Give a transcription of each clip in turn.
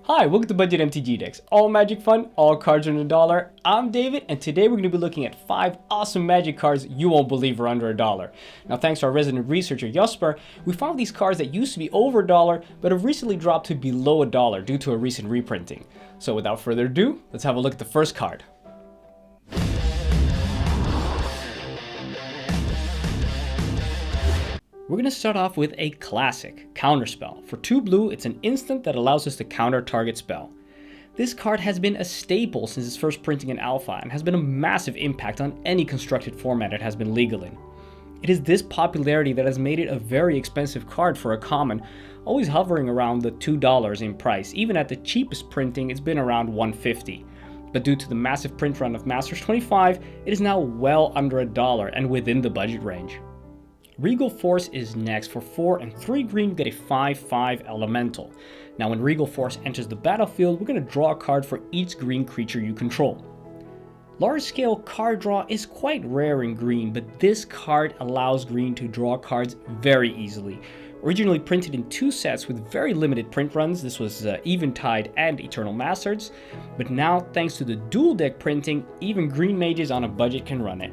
Hi, welcome to Budget MTG Decks. All magic fun, all cards are $1. I'm David, and today we're going to be looking at 5 awesome magic cards you won't believe are under $1. Now, thanks to our resident researcher Jasper, we found these cards that used to be over $1, but have recently dropped to below $1 due to a recent reprinting. So without further ado, let's have a look at the first card. We're going to start off with a classic, Counterspell. For 2 blue, it's an instant that allows us to counter target spell. This card has been a staple since its first printing in Alpha and has been a massive impact on any constructed format it has been legal in. It is this popularity that has made it a very expensive card for a common, always hovering around the $2 in price. Even at the cheapest printing, it's been around $1.50. But due to the massive print run of Masters 25, it is now well under $1 and within the budget range. Regal Force is next. For 4 and 3 green, you get a 5/5 elemental. Now when Regal Force enters the battlefield, we're going to draw a card for each green creature you control. Large scale card draw is quite rare in green, but this card allows green to draw cards very easily. Originally printed in 2 sets with very limited print runs, this was Eventide and Eternal Masters, but now thanks to the dual deck printing, even green mages on a budget can run it.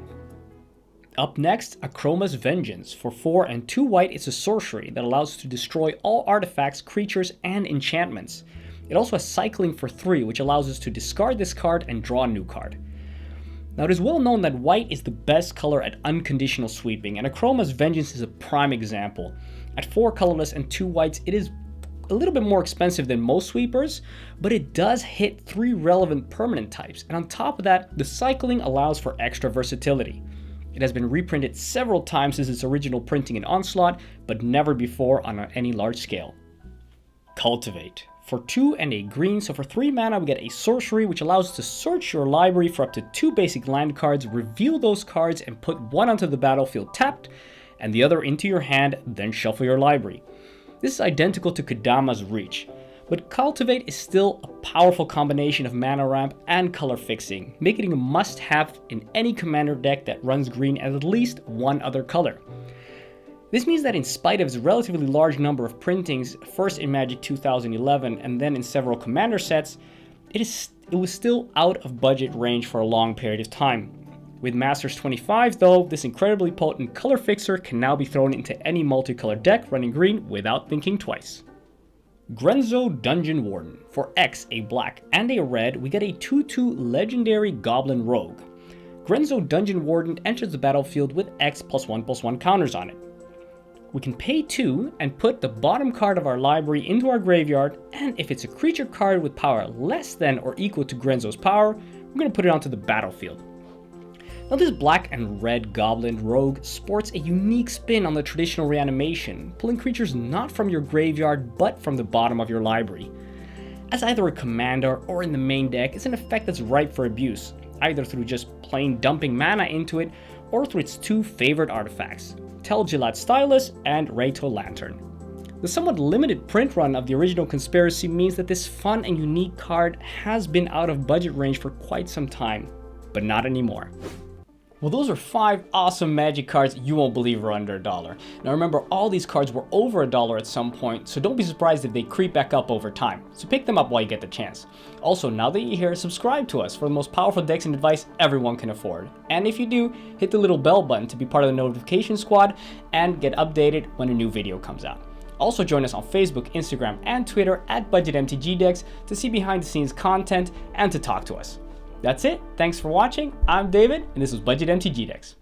Up next, Akroma's Vengeance. For 4 and 2 white, it's a sorcery that allows us to destroy all artifacts, creatures, and enchantments. It also has cycling for 3, which allows us to discard this card and draw a new card. Now it is well known that white is the best color at unconditional sweeping, and Akroma's Vengeance is a prime example. At 4 colorless and 2 whites, it is a little bit more expensive than most sweepers, but it does hit 3 relevant permanent types, and on top of that, the cycling allows for extra versatility. It has been reprinted several times since its original printing in Onslaught, but never before on any large scale. Cultivate. For 2 and a green, so for 3 mana we get a sorcery which allows us to search your library for up to 2 basic land cards, reveal those cards and put one onto the battlefield tapped, and the other into your hand, then shuffle your library. This is identical to Kodama's Reach, but Cultivate is still a powerful combination of mana ramp and color fixing, making it a must-have in any commander deck that runs green as at least one other color. This means that in spite of its relatively large number of printings, first in Magic 2011 and then in several commander sets, it was still out of budget range for a long period of time. With Masters 25 though, this incredibly potent color fixer can now be thrown into any multicolored deck running green without thinking twice. Grenzo Dungeon Warden. For X, a black, and a red, we get a 2/2 legendary Goblin Rogue. Grenzo Dungeon Warden enters the battlefield with X +1/+1 counters on it. We can pay 2 and put the bottom card of our library into our graveyard, and if it's a creature card with power less than or equal to Grenzo's power, we're going to put it onto the battlefield. Now this black and red Goblin Rogue sports a unique spin on the traditional reanimation, pulling creatures not from your graveyard but from the bottom of your library. As either a commander or in the main deck, it's an effect that's ripe for abuse, either through just plain dumping mana into it or through its 2 favorite artifacts, Tel'Gellat Stylus and Rayto Lantern. The somewhat limited print run of the original Conspiracy means that this fun and unique card has been out of budget range for quite some time, but not anymore. Well, those are 5 awesome magic cards you won't believe are under $1. Now remember, all these cards were over $1 at some point, so don't be surprised if they creep back up over time. So pick them up while you get the chance. Also, now that you're here, subscribe to us for the most powerful decks and advice everyone can afford. And if you do, hit the little bell button to be part of the notification squad and get updated when a new video comes out. Also join us on Facebook, Instagram, and Twitter at Budget MTG Decks to see behind the scenes content and to talk to us. That's it. Thanks for watching. I'm David, and this was Budget MTG Decks.